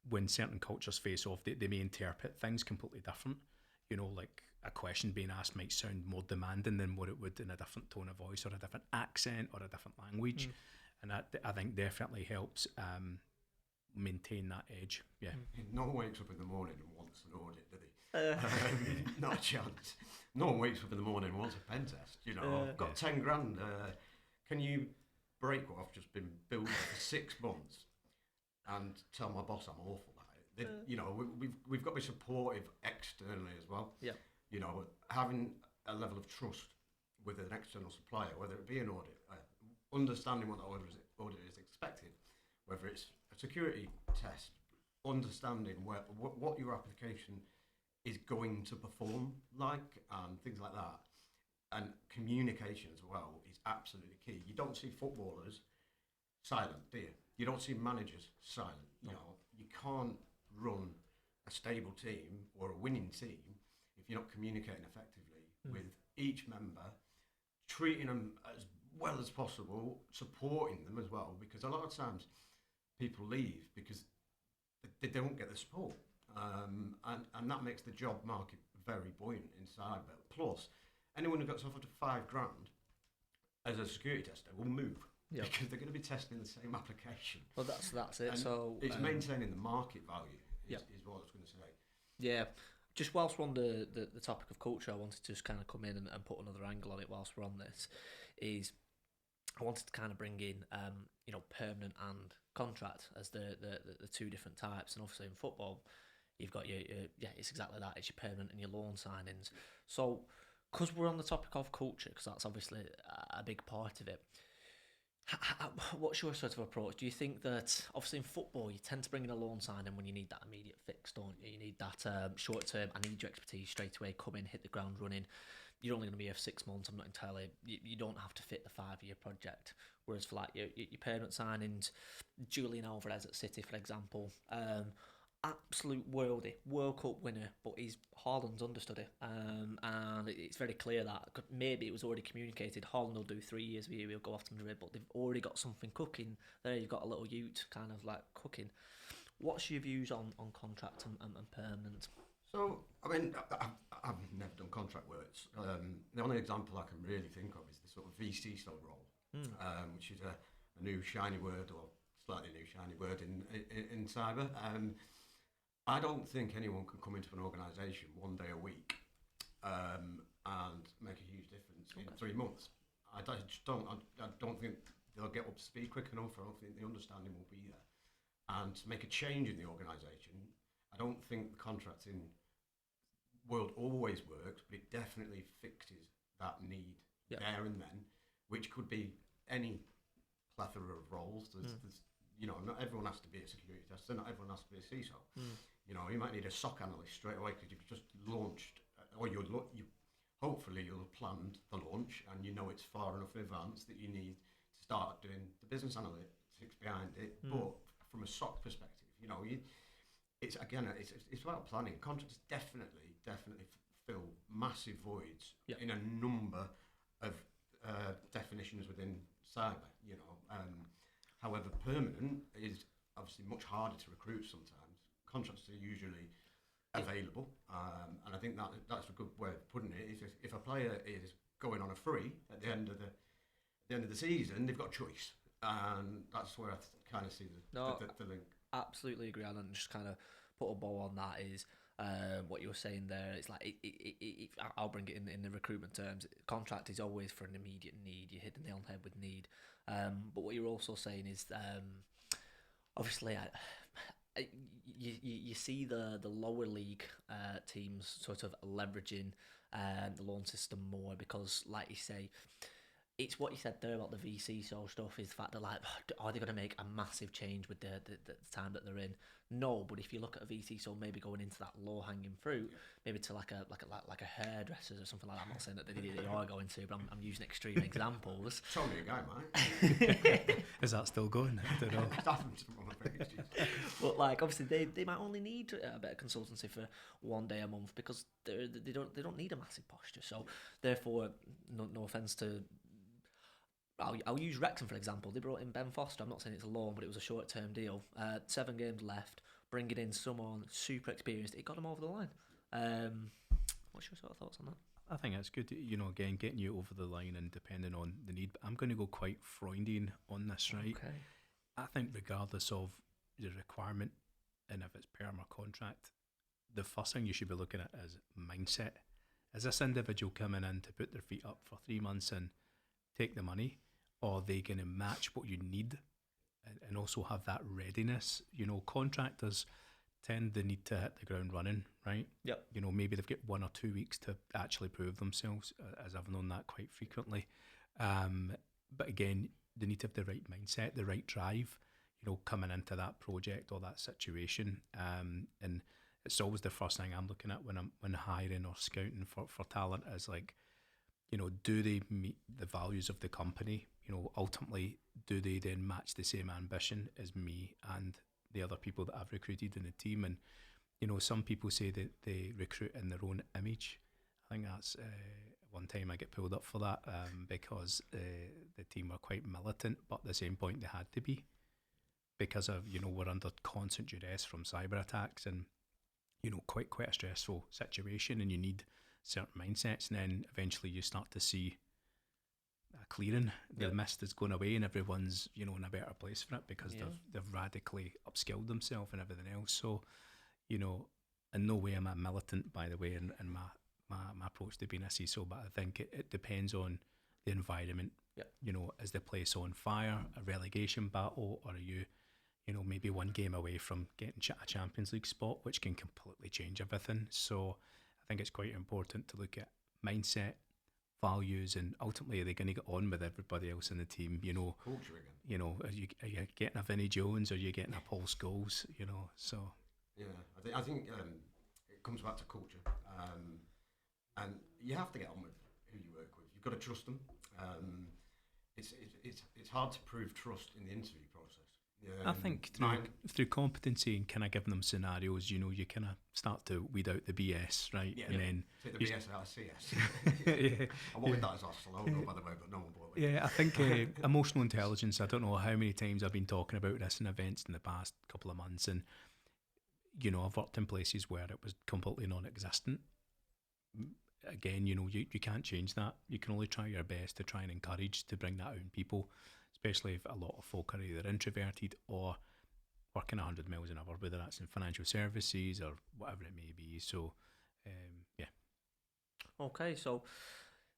S2: when certain cultures face off, they may interpret things completely different. You know, like a question being asked might sound more demanding than what it would in a different tone of voice or a different accent or a different language. And that, I think, definitely helps maintain that edge. Yeah.
S3: No one wakes up in the morning and wants an audit, do they? Not a chance. No one wakes up in the morning and wants a pen test. You know, I've got 10 grand. Can you break what I've just been building for 6 months and tell my boss I'm awful at it? You know, we've got to be supportive externally as well. Yeah. You know, having a level of trust with an external supplier, whether it be an audit, understanding what the audit is expected, whether it's a security test, understanding what your application is going to perform like, and things like that. And communication as well is absolutely key. You don't see footballers silent, do you? You don't see managers silent. You know, you can't run a stable team or a winning team if you're not communicating effectively with each member, treating them as well as possible, supporting them as well, because a lot of times people leave because they don't get the support, and that makes the job market very buoyant in cyber. Plus, anyone who gets offered £5,000 as a security tester will move. Yep. Because they're going to be testing the same application.
S1: Well, that's it.
S3: And
S1: so
S3: it's maintaining the market value is what I was going to say.
S1: Yeah. Just whilst we're on the topic of culture, I wanted to just kind of come in and put another angle on it whilst we're on this. Is I wanted to kind of bring in, permanent and contract as the two different types. And obviously in football, you've got your it's exactly that. It's your permanent and your loan signings. So, because we're on the topic of culture, because that's obviously a big part of it, what's your sort of approach? Do you think that, obviously in football, you tend to bring in a loan signing when you need that immediate fix, don't you? You need that short term, I need your expertise straight away, come in, hit the ground running. You're only going to be here for 6 months. I'm not entirely, you don't have to fit the 5-year project. Whereas for like your permanent signings, Julian Alvarez at City, for example, absolute worldie, World Cup winner, but he's Haaland's understudy, and it's very clear that maybe it was already communicated. Haaland will do 3 years with you, he'll go off to Madrid, but they've already got something cooking there. You've got a little Ute kind of like cooking. What's your views on contract and permanent?
S3: So, I mean, I've never done contract works. The only example I can really think of is the sort of VC style role, which is a new shiny word, or slightly new shiny word in cyber. I don't think anyone can come into an organisation 1 day a week and make a huge difference in 3 months. I don't think they'll get up to speed quick enough. I don't think the understanding will be there. And to make a change in the organisation, I don't think the contracting world always works, but it definitely fixes that need there and then, which could be any plethora of roles. There's not everyone has to be a security tester, not everyone has to be a CISO. You might need a SOC analyst straight away because you've just launched, or hopefully you'll have planned the launch and you know it's far enough in advance that you need to start doing the business analytics behind it. But from a SOC perspective, it's about planning. Contracts definitely fill massive voids in a number of definitions within cyber. However, permanent is obviously much harder to recruit sometimes. Contracts are usually available, and I think that's a good way of putting it. If a player is going on a free at the end of the season, they've got a choice, and that's where I kind of see the link.
S1: Absolutely agree, Alan. Just kind of put a bow on that is what you were saying there. It's like I'll bring it in the recruitment terms. Contract is always for an immediate need. You hit the nail on the head with need. But what you're also saying is obviously you see the lower league teams sort of leveraging the loan system more because, like you say, it's what you said there about the VC stuff is the fact that, like, are they going to make a massive change with the time that they're in? No, but if you look at a VC maybe going into that low hanging fruit, maybe to like a hairdressers or something like that. I'm not saying that they are going to, but I'm using extreme examples.
S3: Tell me a guy, mate.
S2: Is that still going? I don't know.
S1: But like, obviously they might only need a bit of consultancy for 1 day a month because they don't need a massive posture. So therefore, no offense to. I'll use Wrexham for example. They brought in Ben Foster. I'm not saying it's a loan, but it was a short-term deal. 7 games left. Bringing in someone super experienced, it got them over the line. What's your sort of thoughts on that?
S2: I think it's good, again, getting you over the line and depending on the need. But I'm going to go quite Freudian on this, right?
S1: Okay.
S2: I think regardless of the requirement and if it's perm or contract, the first thing you should be looking at is mindset. Is this individual coming in to put their feet up for 3 months and take the money? Or are they going to match what you need and also have that readiness? Contractors they need to hit the ground running, right?
S1: Yep.
S2: Maybe they've got 1 or 2 weeks to actually prove themselves, as I've known that quite frequently. But again, they need to have the right mindset, the right drive, coming into that project or that situation. And it's always the first thing I'm looking at when hiring or scouting for talent is like, do they meet the values of the company? Ultimately, do they then match the same ambition as me and the other people that I've recruited in the team? And, some people say that they recruit in their own image. I think that's one time I get pulled up for that because the team were quite militant, but at the same point they had to be because of, we're under constant duress from cyber attacks and, quite a stressful situation, and you need certain mindsets, and then eventually you start to see a clearing. The mist is going away and everyone's, in a better place for it because they've radically upskilled themselves and everything else. So, in no way am I militant, by the way, in my approach to being a CISO, but I think it depends on the environment. Is the place on fire, a relegation battle, or are you, maybe one game away from getting a Champions League spot, which can completely change everything. So I think it's quite important to look at mindset, values, and ultimately are they going to get on with everybody else in the team?
S3: Culture again.
S2: Are you getting a Vinnie Jones, or are you getting a Paul Scholes? So
S3: yeah, I think it comes back to culture, and you have to get on with who you work with. You've got to trust them. It's hard to prove trust in the interview process.
S2: I think through competency and kind of giving them scenarios, you kind of start to weed out the BS, right?
S3: Yeah,
S2: and then
S3: take the BS out of CS. I wanted that as our slogan, by the way, but no one bought it.
S2: Yeah, I think emotional intelligence, I don't know how many times I've been talking about this in events in the past couple of months, and I've worked in places where it was completely non-existent. Again, you can't change that. You can only try your best to try and encourage to bring that out in people, especially if a lot of folk are either introverted or working 100 miles an hour, whether that's in financial services or whatever it may be. So, yeah.
S1: Okay, so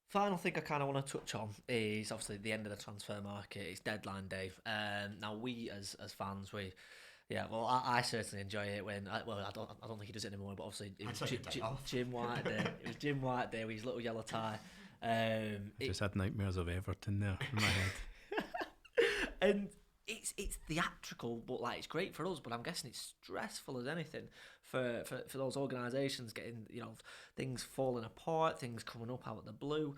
S1: final thing I kind of want to touch on is obviously the end of the transfer market. It's deadline day. Now we as fans, I certainly enjoy it when I don't think he does it anymore, but obviously it was Jim White Day. It was Jim White Day with his little yellow tie.
S2: I just had nightmares of Everton there in my head.
S1: And it's theatrical, but it's great for us. But I'm guessing it's stressful as anything for those organisations, getting things falling apart, things coming up out of the blue.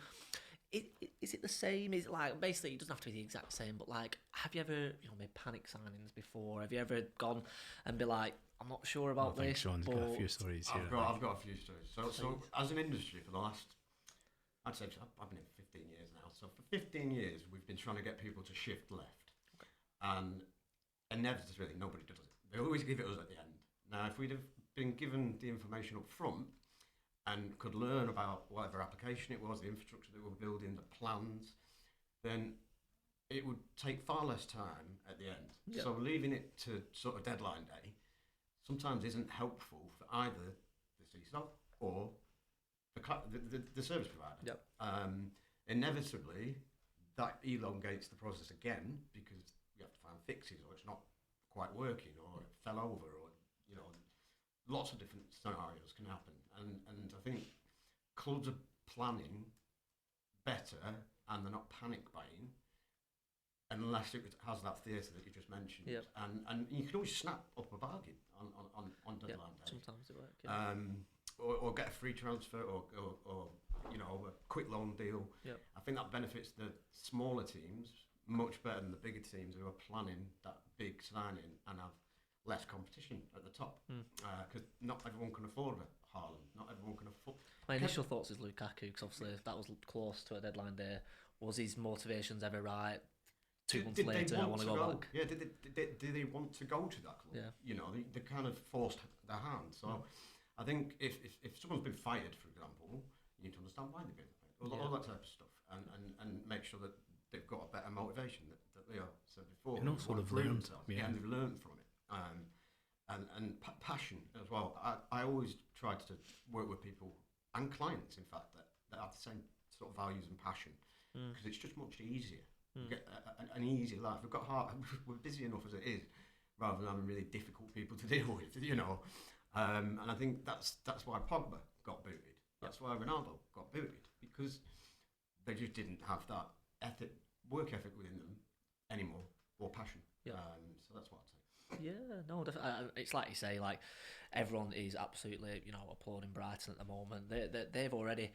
S1: Is it the same? Is it basically it doesn't have to be the exact same, but have you ever made panic signings before? Have you ever gone and be like, I'm not sure about this?
S2: Sean's got a few stories here.
S3: I've got a few stories. So as an industry for the last, I'd say I've been in 15 years now. So for 15 years we've been trying to get people to shift left, and inevitably nobody does it. They always give it us at the end. Now if we'd have been given the information up front and could learn about whatever application it was, the infrastructure that we were building, the plans, then it would take far less time at the end. Yep. So leaving it to sort of deadline day sometimes isn't helpful for either the CISO or the service provider.
S1: Yep.
S3: Inevitably, that elongates the process again because you have to find fixes, or it's not quite working, or it fell over, or lots of different scenarios can happen. And I think clubs are planning better and they're not panic buying unless it has that theatre that you just mentioned.
S1: Yep.
S3: And you can always snap up a bargain on deadline day.
S1: Sometimes it works. Yeah.
S3: Or get a free transfer or a quick loan deal.
S1: Yep.
S3: I think that benefits the smaller teams much better than the bigger teams who are planning that big signing and have less competition at the top, because not everyone can afford a Haaland, not everyone can afford.
S1: My initial thoughts is Lukaku, because obviously that was close to a deadline day. Was his motivations ever right? 2 months later, I want to go back.
S3: Yeah, did they want to go to that club?
S1: Yeah.
S3: They kind of forced their hand. So I think if someone's been fired, for example, you need to understand why they've been fired, all that type of stuff, and make sure that they've got a better motivation that they are said before.
S2: And also they've learned.
S3: And they've learned from it. And passion as well. I always try to work with people and clients, in fact, that have the same sort of values and passion, because it's just much easier. You get an easier life. We're busy enough as it is, rather than having really difficult people to deal with, And I think that's why Pogba got booted. That's why Ronaldo got booted, because they just didn't have that work ethic within them anymore, or passion.
S1: Yeah.
S3: So that's what I'd say.
S1: Yeah, no, it's like you say, everyone is absolutely, applauding Brighton at the moment. They've already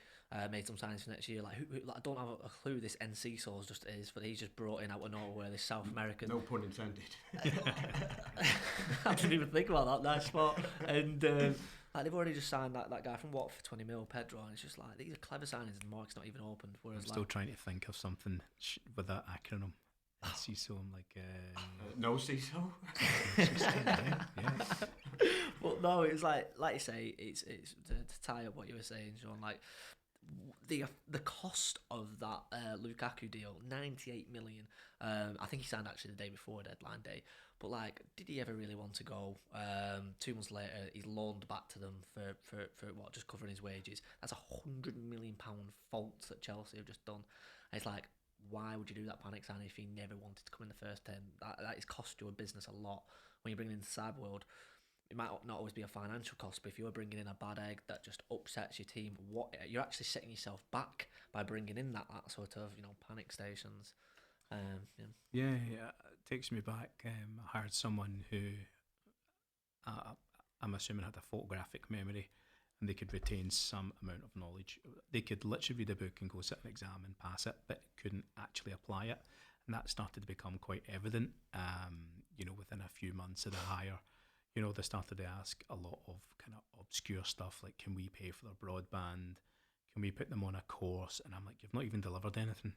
S1: made some signings for next year. I don't have a clue this NC Source just is, but he's just brought in out of nowhere this South American.
S3: No pun intended.
S1: I didn't even think about that. Nice spot. And Like they've already just signed that guy from Watford for 20 mil, Pedro, and it's just like these are clever signings, and the market's not even opened. Whereas
S2: I'm still trying to think of something with that acronym. CISO, I'm like
S3: no CISO.
S2: yeah.
S1: But no, it's like you say, it's to tie up what you were saying, Sean. Like the cost of that Lukaku deal, 98 million. I think he signed actually the day before deadline day. But like, did he ever really want to go? 2 months later, he's loaned back to them for what, just covering his wages. That's £100 million fault that Chelsea have just done. And it's like, why would you do that panic signing if he never wanted to come in the first 10? That is cost your business a lot when you're bringing in the cyber world. It might not always be a financial cost, but if you're bringing in a bad egg that just upsets your team, what you're actually setting yourself back by bringing in that sort of panic stations.
S2: Yeah, it takes me back. I hired someone who I'm assuming had a photographic memory, and they could retain some amount of knowledge. They could literally read a book and go sit an exam and pass it, but couldn't actually apply it. And that started to become quite evident, within a few months of the hire. They started to ask a lot of kind of obscure stuff like, can we pay for their broadband? Can we put them on a course? And I'm like, you've not even delivered anything.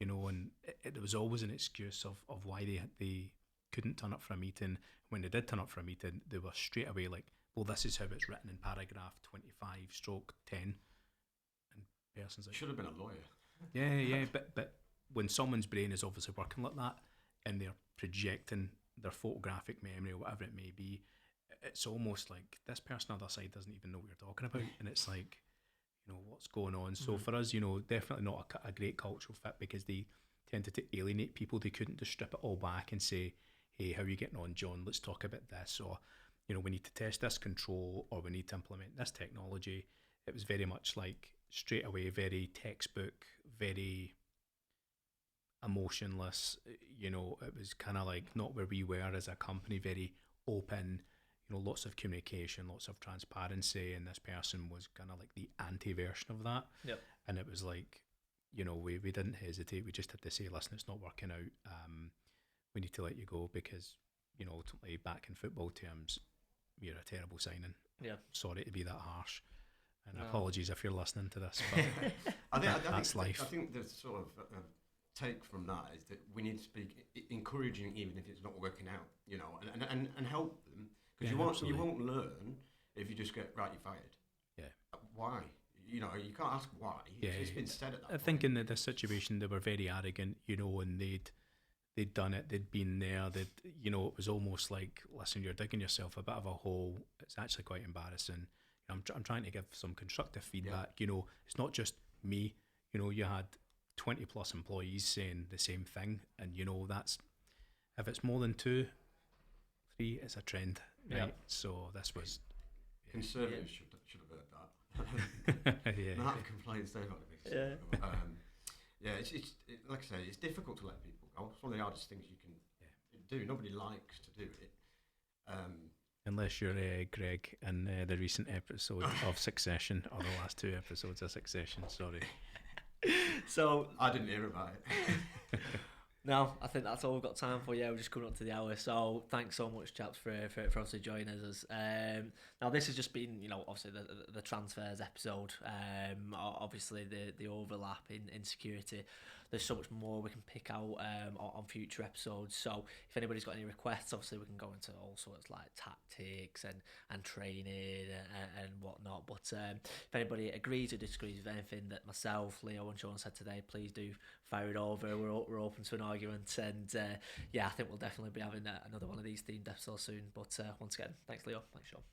S2: And there was always an excuse of why they couldn't turn up for a meeting. When they did turn up for a meeting, they were straight away like, well, this is how it's written in paragraph 25/10. And the person's like,
S3: should have been a lawyer.
S2: Yeah, but when someone's brain is obviously working like that and they're projecting their photographic memory or whatever it may be, it's almost like this person on the other side doesn't even know what you're talking about, and it's like, what's going on. So for us, definitely not a great cultural fit, because they tended to alienate people. They couldn't just strip it all back and say, hey, how are you getting on, John? Let's talk about this, or we need to test this control, or we need to implement this technology. It was very much like straight away, very textbook, very emotionless. It was kind of like not where we were as a company, very open, lots of communication, lots of transparency, and this person was kind of like the anti-version of that.
S1: Yep.
S2: And it was like, we didn't hesitate. We just had to say, listen, it's not working out. We need to let you go because, ultimately, back in football terms, you're a terrible signing.
S1: Yeah.
S2: Sorry to be that harsh. And
S1: No.
S2: apologies if you're listening to this, but that's life.
S3: I think the sort of take from that is that we need to be encouraging, even if it's not working out, and help them, because you won't learn if you just get, right, you're fired.
S2: Yeah.
S3: Why? You can't ask why.
S2: Yeah.
S3: It's been said at that point.
S2: I think in this situation, they were very arrogant, and they'd done it, they'd been there, it was almost like, listen, you're digging yourself a bit of a hole. It's actually quite embarrassing. I'm trying to give some constructive feedback.
S3: Yeah.
S2: It's not just me. You had 20 plus employees saying the same thing, and that's, if it's more than 2, 3, it's a trend, right?
S1: Yeah.
S2: So this was
S3: Conservatives should have heard that.
S2: yeah.
S3: Not have complaints there about it.
S1: Yeah.
S3: It's like I say, it's difficult to let people go. It's one of the hardest things you can do. Nobody likes to do it.
S2: Unless you're Greg in the recent episode of Succession, or the last 2 episodes of Succession, sorry.
S1: So
S3: I didn't hear about it.
S1: No, I think that's all we've got time for. Yeah, we're just coming up to the hour. So thanks so much, chaps, for obviously joining us. Now this has just been, obviously the transfers episode. Obviously the overlap in security. There's so much more we can pick out on future episodes. So if anybody's got any requests, obviously we can go into all sorts like tactics and training and whatnot. But if anybody agrees or disagrees with anything that myself, Leo, and Sean said today, please do fire it over. We're open to an argument, and I think we'll definitely be having another one of these themed episodes soon. But once again, thanks, Leo. Thanks, Sean.